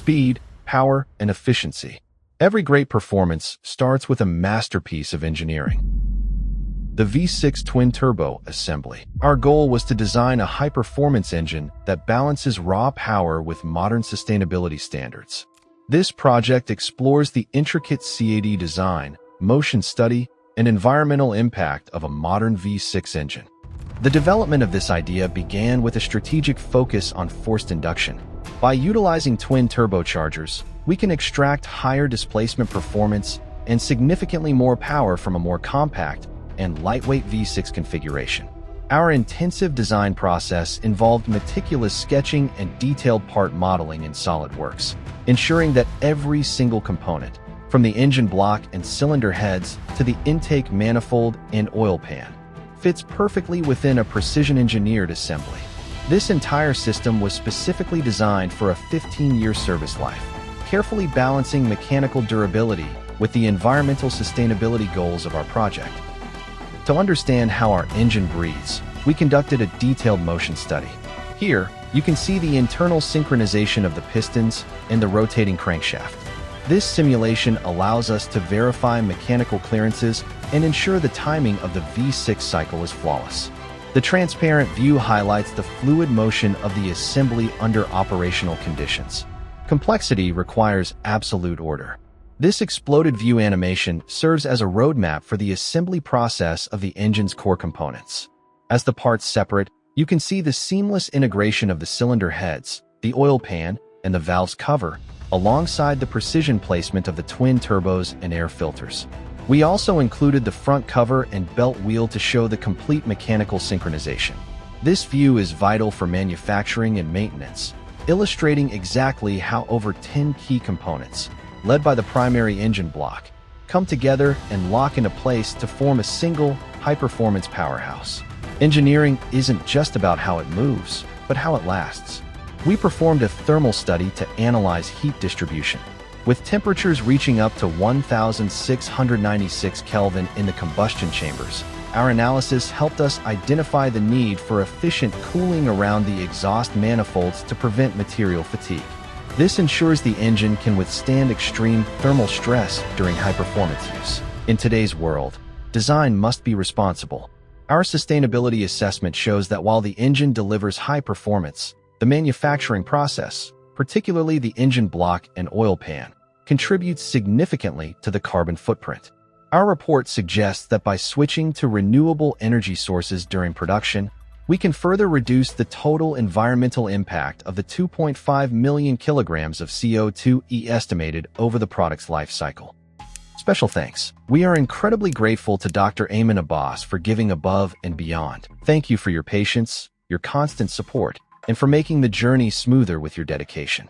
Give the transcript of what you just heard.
speed, power, and efficiency. Every great performance starts with a masterpiece of engineering. The V6 twin-turbo assembly. Our goal was to design a high-performance engine that balances raw power with modern sustainability standards. This project explores the intricate CAD design, motion study, and environmental impact of a modern V6 engine. The development of this idea began with a strategic focus on forced induction. By utilizing twin turbochargers, we can extract higher displacement performance and significantly more power from a more compact and lightweight V6 configuration. Our intensive design process involved meticulous sketching and detailed part modeling in SolidWorks, ensuring that every single component, from the engine block and cylinder heads to the intake manifold and oil pan, fits perfectly within a precision-engineered assembly. This entire system was specifically designed for a 15-year service life, carefully balancing mechanical durability with the environmental sustainability goals of our project. To understand how our engine breathes, we conducted a detailed motion study. Here, you can see the internal synchronization of the pistons and the rotating crankshaft. This simulation allows us to verify mechanical clearances and ensure the timing of the V6 cycle is flawless. The transparent view highlights the fluid motion of the assembly under operational conditions. Complexity requires absolute order. This exploded view animation serves as a roadmap for the assembly process of the engine's core components. As the parts separate, you can see the seamless integration of the cylinder heads, the oil pan, and the valve's cover, alongside the precision placement of the twin turbos and air filters. We also included the front cover and belt wheel to show the complete mechanical synchronization. This view is vital for manufacturing and maintenance, illustrating exactly how over 10 key components, led by the primary engine block, come together and lock into place to form a single, high-performance powerhouse. Engineering isn't just about how it moves, but how it lasts. We performed a thermal study to analyze heat distribution. With temperatures reaching up to 1,696 Kelvin in the combustion chambers, our analysis helped us identify the need for efficient cooling around the exhaust manifolds to prevent material fatigue. This ensures the engine can withstand extreme thermal stress during high-performance use. In today's world, design must be responsible. Our sustainability assessment shows that while the engine delivers high performance, the manufacturing process, particularly the engine block and oil pan, contributes significantly to the carbon footprint. Our report suggests that by switching to renewable energy sources during production, we can further reduce the total environmental impact of the 2.5 million kilograms of CO2 estimated over the product's life cycle. Special thanks. We are incredibly grateful to Dr. Ayman Abbas for giving above and beyond. Thank you for your patience, your constant support, and for making the journey smoother with your dedication.